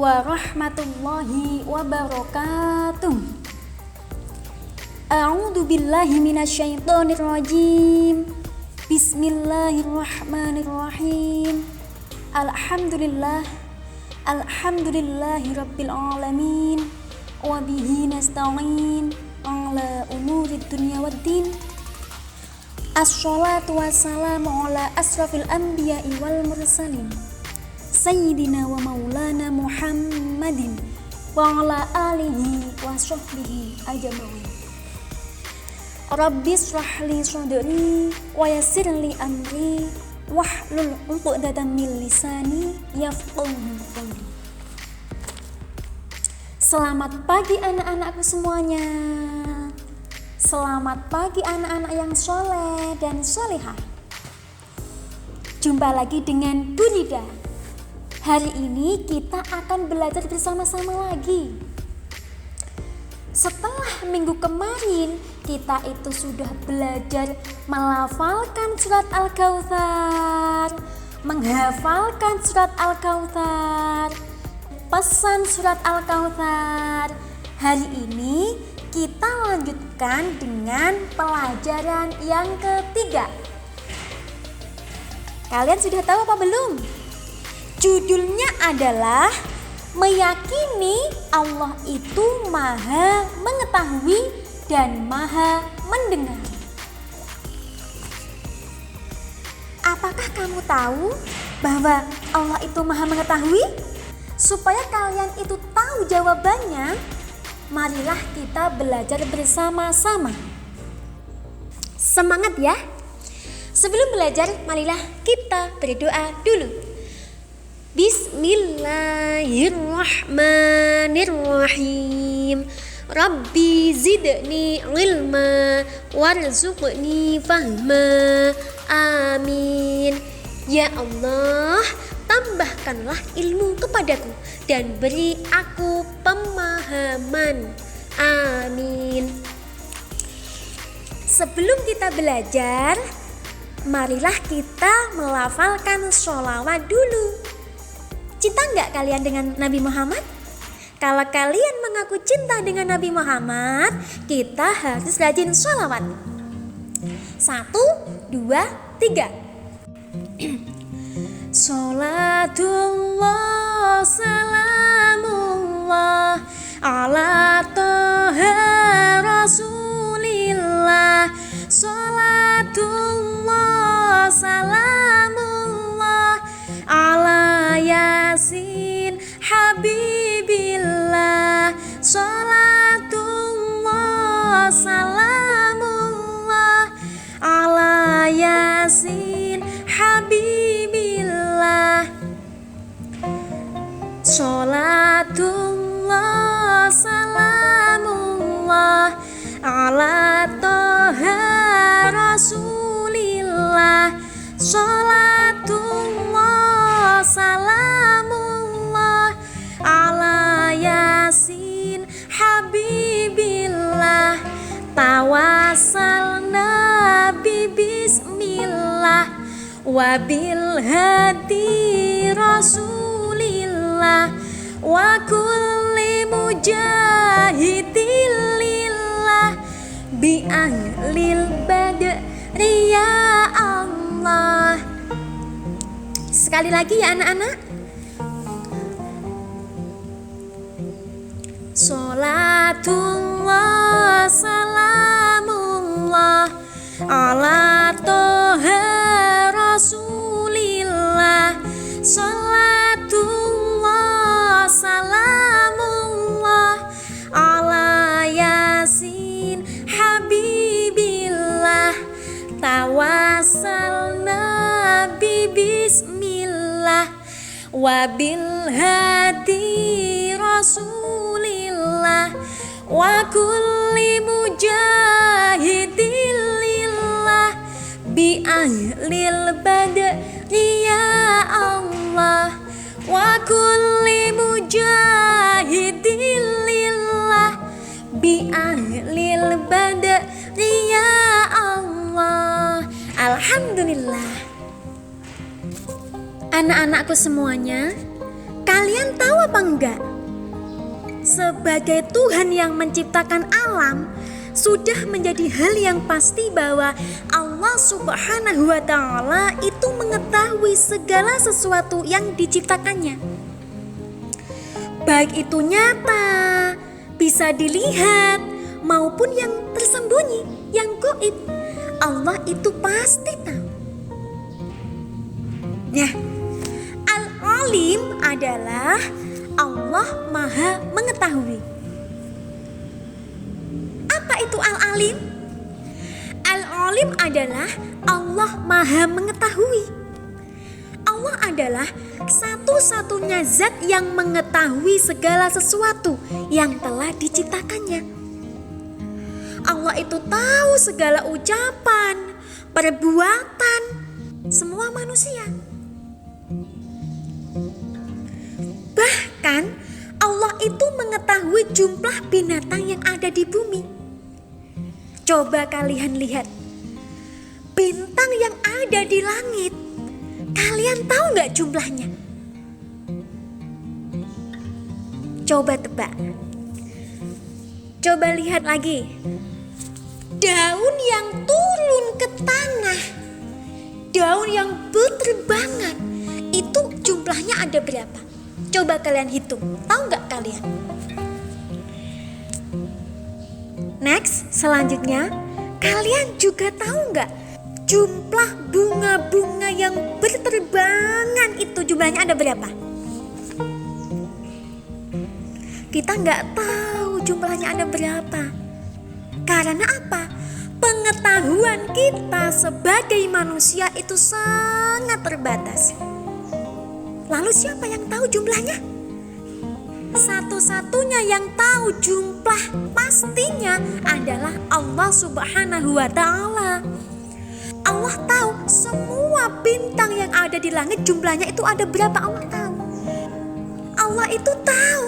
warahmatullahi wabarakatuh. A'udzu billahi minasyaitonir rajim. Bismillahirrahmanirrahim. Alhamdulillahi rabbil alamin. Wa bihi nasta'in ala umurid dunya waddin. Assalatu wassalamu ala asrafil anbiya'i wal mursalin Sayyidina wa maulana Muhammadin wa ala alihi wa sahbihi ajma'in. Rabbi shrah li sadri wa yassir li amri wahlul 'uqdatam min lisani yafqahu qawli. Selamat pagi anak-anakku semuanya. Selamat pagi anak-anak yang soleh dan solehah. Jumpa lagi dengan Bu Nida. Hari ini kita akan belajar bersama-sama lagi. Setelah minggu kemarin kita itu sudah belajar melafalkan surat Al-Kautsar, menghafalkan surat Al-Kautsar, pesan surat Al-Kautsar. Hari ini kita lanjutkan dengan pelajaran yang ketiga. Kalian sudah tahu apa belum? Judulnya adalah meyakini Allah itu Maha Mengetahui dan Maha Mendengar. Apakah kamu tahu bahwa Allah itu Maha Mengetahui? Supaya kalian itu tahu jawabannya, marilah kita belajar bersama-sama. Semangat ya. Sebelum belajar, marilah kita berdoa dulu. Bismillahirrahmanirrahim. Rabbi zidni ilma warzuqni fahma. Amin. Ya Allah, tambahkanlah ilmu kepadaku dan beri aku pemahaman. Amin. Sebelum kita belajar, marilah kita melafalkan sholawat dulu. Cinta nggak kalian dengan Nabi Muhammad? Kalau kalian mengaku cinta dengan Nabi Muhammad, kita harus rajin sholawat. 1, 2, 3. Sholatullah salamullah ala toha rasulillah. Sholatullah salamullah ala yasin habibillah. Sholatullah salamullah ala yasin habibillah. Sholatullah salamullah ala toha rasulillah. Sholatullah salamullah ala yasin habibillah. Tawassalna bi bismillah wabil hadi rasulillah wa kulli mujahidin lillah bi ahlil badri ya Allah. Sekali lagi ya anak-anak. Sholatullah salamullah ala toha rasulillah. Sholatullah salamullah ala yasin habibillah. Tawassalna bi bismillah wabil hadi rasulillah wa kulli mujahidin lillah bi ahlil badri ya Allah. Wa kulli mujahidin lillah bi ahlil badri ya Allah. Alhamdulillah. Anak-anakku semuanya, Kalian tahu apa enggak? Sebagai Tuhan yang menciptakan alam, sudah menjadi hal yang pasti bahwa Allah Subhanahu wa Ta'ala itu mengetahui segala sesuatu yang diciptakannya. Baik itu nyata, bisa dilihat, maupun yang tersembunyi, yang gaib. Allah itu pasti tahu. Nah, Al-Alim adalah Allah Maha Mengetahui. Apa itu Al-Alim? Al-Alim adalah Allah Maha Mengetahui. Allah adalah satu-satunya zat yang mengetahui segala sesuatu yang telah diciptakannya. Allah itu tahu segala ucapan, perbuatan semua manusia. Bahkan Allah itu mengetahui jumlah binatang yang ada di bumi. Coba kalian lihat bintang yang ada di langit. Kalian tahu nggak jumlahnya? Coba tebak. Coba lihat lagi. Daun yang turun ke tanah, daun yang berterbangan, itu jumlahnya ada berapa? Coba kalian hitung. Tahu nggak kalian? Next, selanjutnya, kalian juga tahu nggak jumlah bunga-bunga yang berterbangan itu jumlahnya ada berapa? Kita nggak tahu jumlahnya ada berapa. Karena apa? Pengetahuan kita sebagai manusia itu sangat terbatas. Lalu siapa yang tahu jumlahnya? Satu-satunya yang tahu jumlah pastinya adalah Allah Subhanahu wa Ta'ala. Allah tahu semua bintang yang ada di langit jumlahnya itu ada berapa, Allah tahu. Allah itu tahu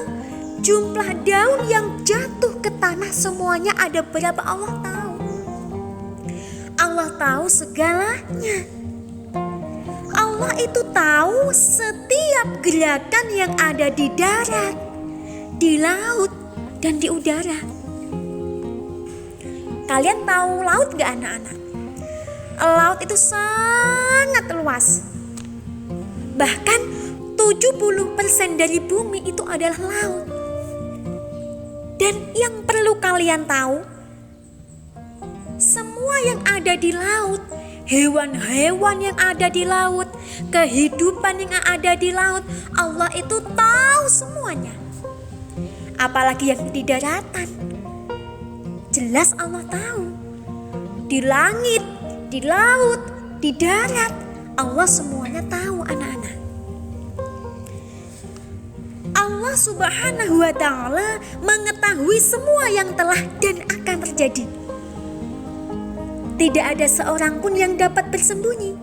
jumlah daun yang jatuh ke tanah semuanya ada berapa, Allah tahu. Allah tahu segalanya. Allah itu tahu setiap gerakan yang ada di darat, di laut, dan di udara. Kalian tahu laut gak anak-anak? Laut itu sangat luas. Bahkan 70% dari bumi itu adalah laut. Dan yang perlu kalian tahu, semua yang ada di laut, hewan-hewan yang ada di laut, kehidupan yang ada di laut, Allah itu tahu semuanya. Apalagi yang di daratan, jelas Allah tahu. Di langit, di laut, di darat, Allah semuanya tahu anak-anak. Allah Subhanahu wa Ta'ala mengetahui semua yang telah dan akan terjadi. Tidak ada seorang pun yang dapat bersembunyi.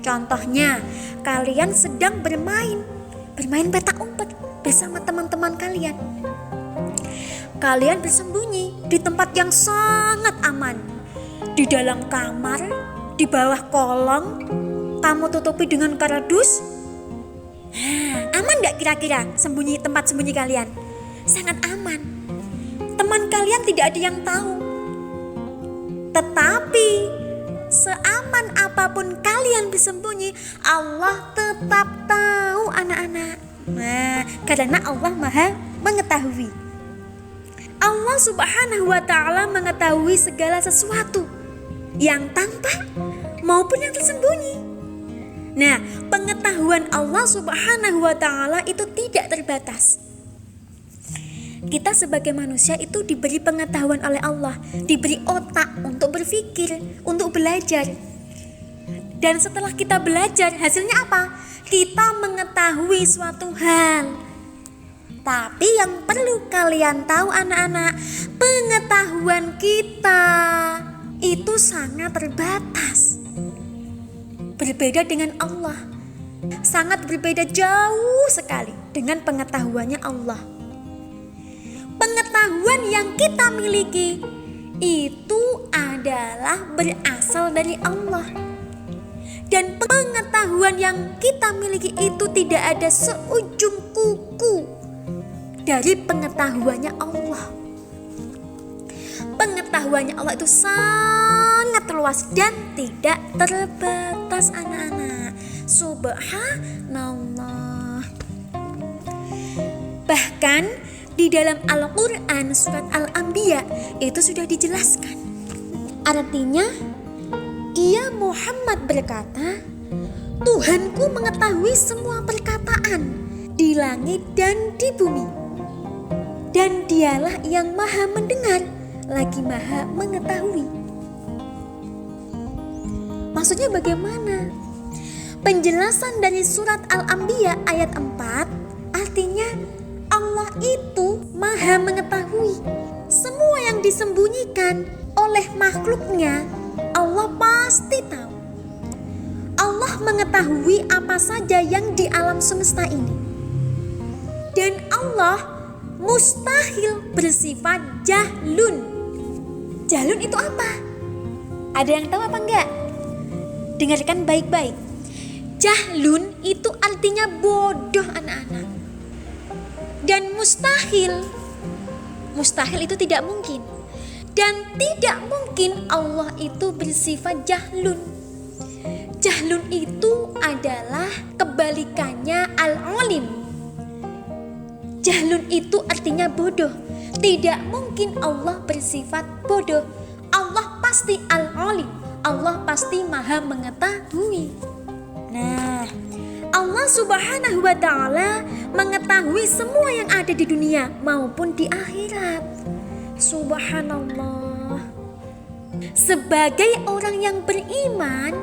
Contohnya, kalian sedang bermain petak umpet bersama teman-teman kalian. Kalian bersembunyi di tempat yang sangat aman. Di dalam kamar, di bawah kolong, kamu tutupi dengan kardus. Aman gak kira-kira tempat sembunyi kalian? Sangat aman. Teman kalian tidak ada yang tahu. Tetapi seaman apapun kalian bersembunyi, Allah tetap tahu anak-anak. Karena Allah Maha Mengetahui. Allah Subhanahu wa Ta'ala mengetahui segala sesuatu, yang tampak maupun yang tersembunyi. Nah, pengetahuan Allah Subhanahu wa Ta'ala itu tidak terbatas. Kita sebagai manusia itu diberi pengetahuan oleh Allah, diberi otak untuk berpikir, untuk belajar. Dan setelah kita belajar, hasilnya apa? Kita mengetahui suatu hal. Tapi yang perlu kalian tahu anak-anak, pengetahuan kita itu sangat terbatas. Berbeda dengan Allah, sangat berbeda jauh sekali dengan pengetahuannya Allah. Pengetahuan yang kita miliki itu adalah berasal dari Allah. Dan pengetahuan yang kita miliki itu tidak ada seujung kuku dari pengetahuannya Allah. Pengetahuannya Allah itu sangat luas dan tidak terbatas, anak-anak. Subhanallah. Bahkan di dalam Al-Quran surat Al-Anbiya itu sudah dijelaskan. Artinya, dia Muhammad berkata, Tuhanku mengetahui semua perkataan di langit dan di bumi. Dan dialah yang maha mendengar lagi maha mengetahui. Maksudnya bagaimana? Penjelasan dari surat Al-Anbiya ayat 4 artinya Allah itu maha mengetahui semua yang disembunyikan oleh makhluknya. Allah pasti tahu. Allah mengetahui apa saja yang di alam semesta ini. Dan Allah mustahil bersifat jahlun. Jahlun itu apa? Ada yang tahu apa enggak? Dengarkan baik-baik. Jahlun itu artinya bodoh, anak-anak. Dan mustahil itu tidak mungkin. Dan tidak mungkin Allah itu bersifat jahlun. Jahlun itu adalah kebalikannya al-alim. Jahlun itu artinya bodoh. Tidak mungkin Allah bersifat bodoh. Allah pasti al-alim. Allah pasti maha mengetahui. Nah, Allah subhanahu wa ta'ala mengetahui semua yang ada di dunia maupun di akhirat. Subhanallah. Sebagai orang yang beriman,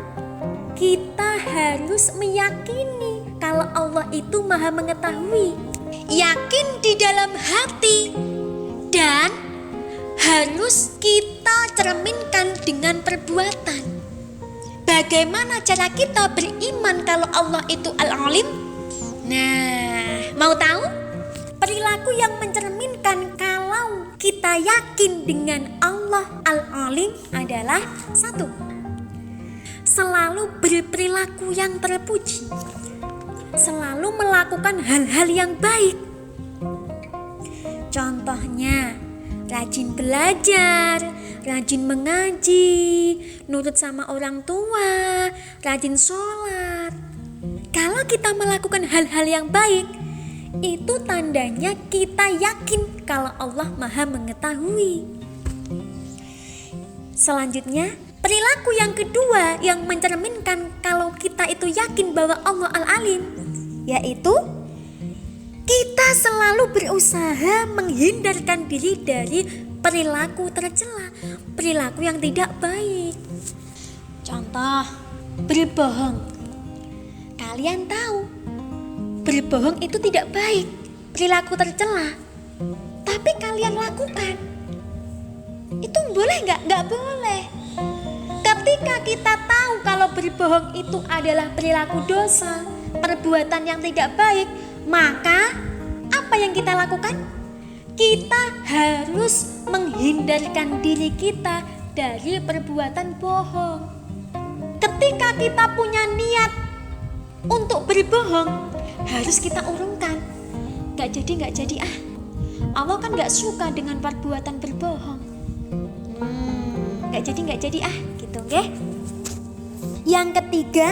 kita harus meyakini kalau Allah itu maha mengetahui. Yakin di dalam hati dan harus kita cerminkan dengan perbuatan. Bagaimana cara kita beriman kalau Allah itu al-alim? Nah, mau tahu? Perilaku yang mencerminkan kalau kita yakin dengan Allah al-alim adalah 1. Selalu berperilaku yang terpuji. Selalu melakukan hal-hal yang baik. Contohnya, rajin belajar, rajin mengaji, nurut sama orang tua, rajin sholat. Kalau kita melakukan hal-hal yang baik, itu tandanya kita yakin kalau Allah maha mengetahui. Selanjutnya, perilaku yang kedua yang mencerminkan kalau kita itu yakin bahwa Allah al-alim, yaitu kita selalu berusaha menghindarkan diri dari perilaku tercela, perilaku yang tidak baik. Contoh, berbohong. Kalian tahu, berbohong itu tidak baik, perilaku tercela. Tapi kalian lakukan. Itu boleh nggak? Nggak boleh. Ketika kita tahu kalau berbohong itu adalah perilaku dosa, perbuatan yang tidak baik, maka apa yang kita lakukan? Kita harus menghindarkan diri kita dari perbuatan bohong. Ketika kita punya niat untuk berbohong, harus kita urungkan. Gak jadi Allah kan gak suka dengan perbuatan berbohong. Gak jadi gitu nggih. Yang ketiga,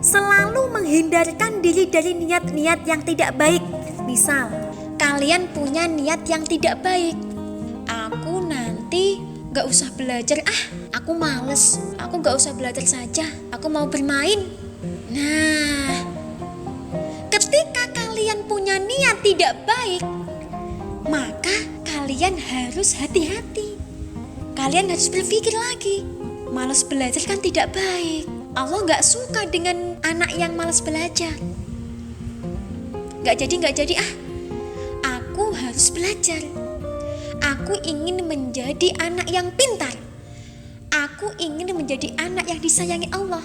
selalu menghindarkan diri dari niat-niat yang tidak baik. Misal, kalian punya niat yang tidak baik. Aku nanti gak usah belajar, aku males. Aku gak usah belajar saja, aku mau bermain. Nah, ketika kalian punya niat tidak baik, maka kalian harus hati-hati. Kalian harus berpikir lagi. Malas belajar kan tidak baik. Allah gak suka dengan anak yang malas belajar. Gak jadi, aku harus belajar. Aku ingin menjadi anak yang pintar. Aku ingin menjadi anak yang disayangi Allah.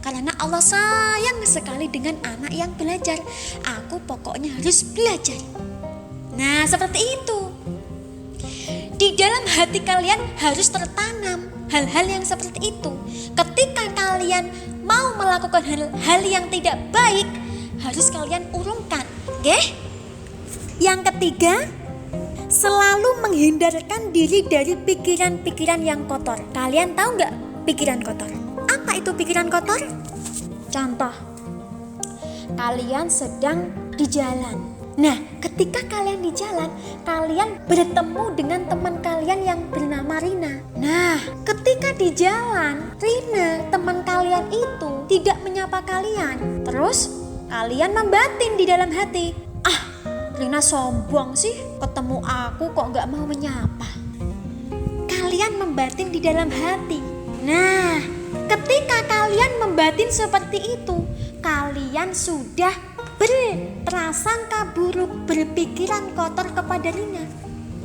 Karena Allah sayang sekali dengan anak yang belajar. Aku pokoknya harus belajar. Nah, seperti itu. Di dalam hati kalian harus tertanam hal-hal yang seperti itu. Ketika kalian mau melakukan hal yang tidak baik, harus kalian urungkan. Oke? Yang ketiga, selalu menghindarkan diri dari pikiran-pikiran yang kotor. Kalian tahu nggak pikiran kotor? Apa itu pikiran kotor? Contoh, kalian sedang di jalan. Nah, ketika kalian di jalan, kalian bertemu dengan teman kalian yang bernama Rina. Nah, ketika di jalan, Rina, teman kalian itu tidak menyapa kalian. Terus, kalian membatin di dalam hati, Rina sombong sih, ketemu aku kok gak mau menyapa. Kalian membatin di dalam hati. Nah, ketika kalian membatin seperti itu, kalian sudah berprasangka buruk, berpikiran kotor kepada Rina.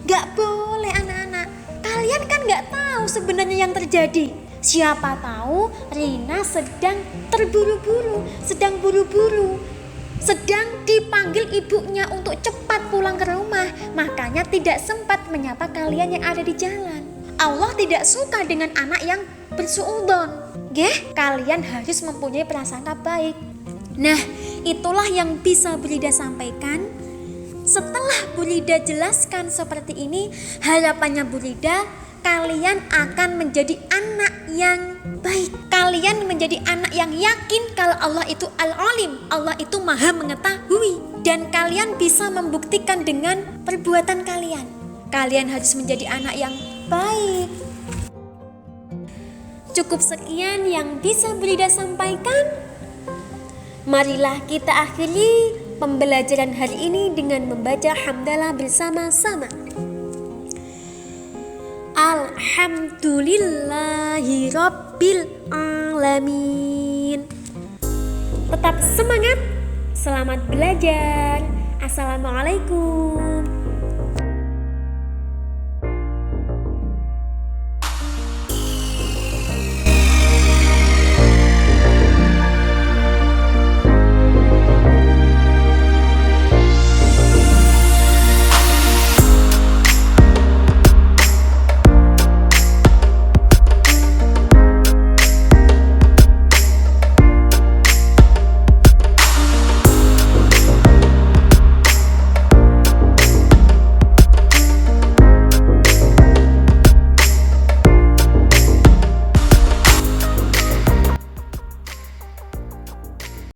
Gak boleh anak-anak. Kalian kan gak tahu sebenarnya yang terjadi. Siapa tahu Rina sedang terburu-buru, sedang buru-buru, sedang dipanggil ibunya untuk cepat pulang ke rumah. Makanya tidak sempat menyapa kalian yang ada di jalan. Allah tidak suka dengan anak yang bersuudzon. Kalian harus mempunyai prasangka baik. Nah, itulah yang bisa Bu Rida sampaikan. Setelah Bu Rida jelaskan seperti ini, harapannya Bu Rida, kalian akan menjadi anak yang baik. Kalian menjadi anak yang yakin kalau Allah itu Al-Alim, Allah itu Maha mengetahui. Dan kalian bisa membuktikan dengan perbuatan kalian. Kalian harus menjadi anak yang baik. Cukup sekian yang bisa Bu Rida sampaikan. Marilah kita akhiri pembelajaran hari ini dengan membaca hamdalah bersama-sama. Alhamdulillahi Rabbil Alamin. Tetap semangat, selamat belajar. Assalamualaikum.